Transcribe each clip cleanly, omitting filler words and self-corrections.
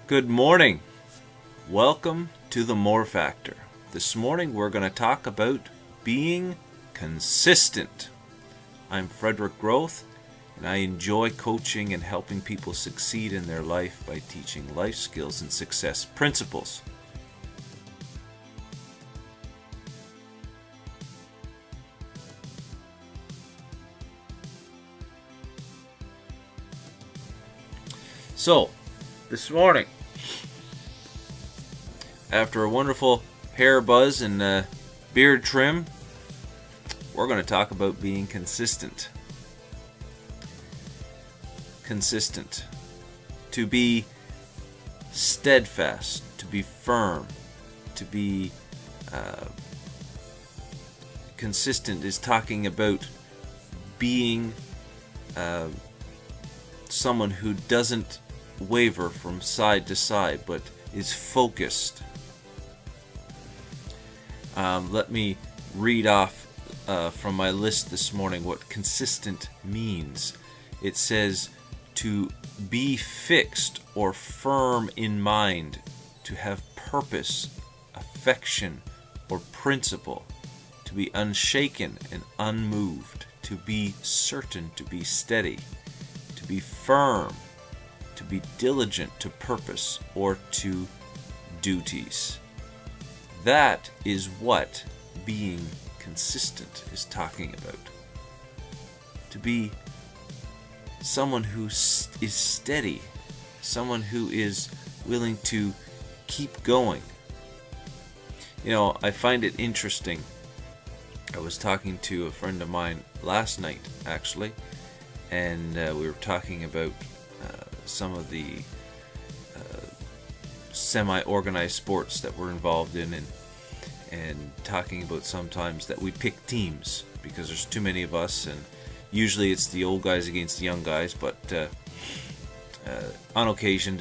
Good morning. Welcome to the More Factor. This morning we're going to talk about being consistent. I'm Frederick Groth, and I enjoy coaching and helping people succeed in their life by teaching life skills and success principles. So, this morning, after a wonderful hair buzz and beard trim, we're going to talk about being consistent. Consistent. To be steadfast, to be firm, to be consistent is talking about being someone who doesn't waver from side to side, but is focused. Let me read off from my list this morning what consistent means. It says to be fixed or firm in mind, to have purpose, affection, or principle, to be unshaken and unmoved, to be certain, to be steady, to be firm, to be diligent to purpose or to duties. That is what being consistent is talking about. To be someone who is steady, someone who is willing to keep going. You know, I find it interesting. I was talking to a friend of mine last night, actually, and we were talking about some of the semi-organized sports that we're involved in, and talking about sometimes that we pick teams because there's too many of us, and usually it's the old guys against the young guys, but on occasion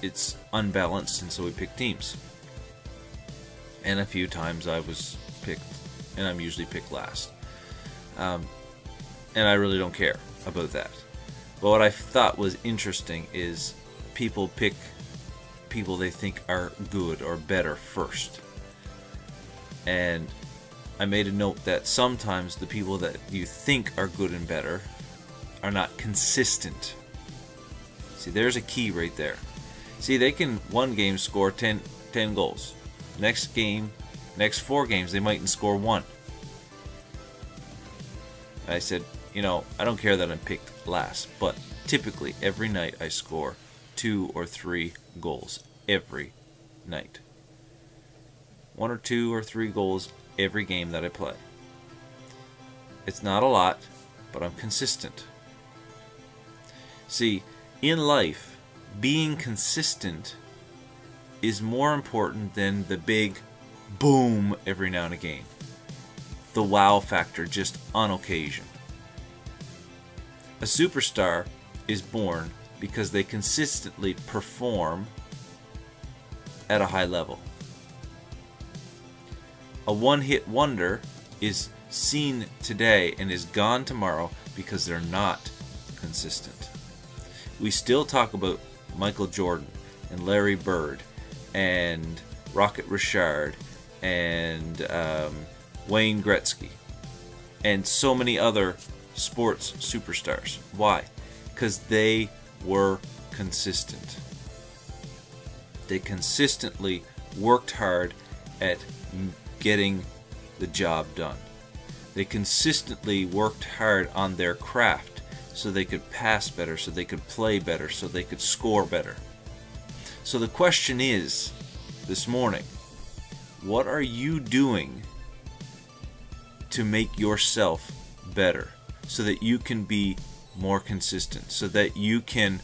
it's unbalanced, and so we pick teams. And a few times I was picked, and I'm usually picked last, and I really don't care about that. But what I thought was interesting is people pick people they think are good or better first. And I made a note that sometimes the people that you think are good and better are not consistent. See, there's a key right there. See, they can one game score 10 goals. Next 4 games, they mightn't score 1. I said, I don't care that I'm picked last, but typically every night I score 2 or 3 goals every night. 1 or 2 or 3 goals every game that I play. It's not a lot, but I'm consistent. See, in life, being consistent is more important than the big boom every now and again. The wow factor just on occasion. A superstar is born because they consistently perform at a high level. A one-hit wonder is seen today and is gone tomorrow because they're not consistent. We still talk about Michael Jordan and Larry Bird and Rocket Richard and Wayne Gretzky and so many other sports superstars. Why? Because they were consistent. They consistently worked hard at getting the job done. They consistently worked hard on their craft so they could pass better, so they could play better, so they could score better. So the question is, this morning, what are you doing to make yourself better so that you can be more consistent, so that you can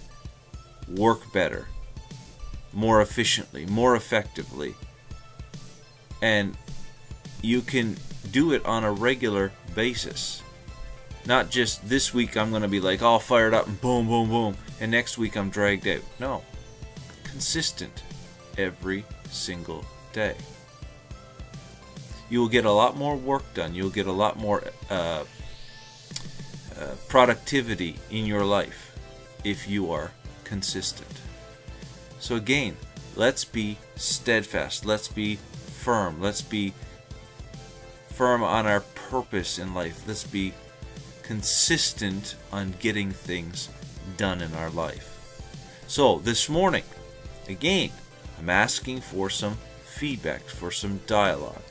work better, more efficiently, more effectively, and you can do it on a regular basis? Not just this week I'm going to be like all fired up and boom, boom, boom, and next week I'm dragged out. No. Consistent every single day. You will get a lot more work done. You'll get a lot more productivity in your life if you are consistent. So again, let's be steadfast. Let's be firm. Let's be firm on our purpose in life. Let's be consistent on getting things done in our life. So this morning, again, I'm asking for some feedback, for some dialogue.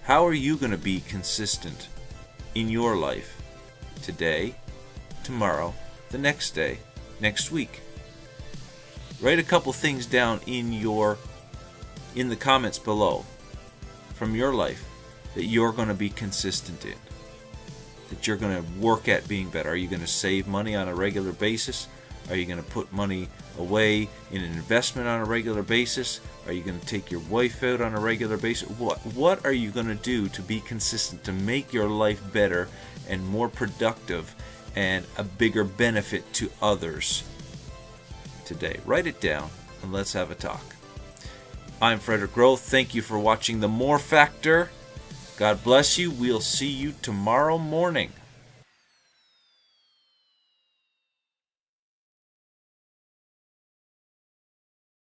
How are you going to be consistent in your life today, tomorrow, the next day, next week? Write a couple things down in the comments below from your life that you're going to be consistent in, that you're going to work at being better. Are you going to save money on a regular basis? Are you going to put money away in an investment on a regular basis? Are you going to take your wife out on a regular basis? What are you going to do to be consistent, to make your life better and more productive and a bigger benefit to others today? Write it down and let's have a talk. I'm Frederick Groth. Thank you for watching The More Factor. God bless you. We'll see you tomorrow morning.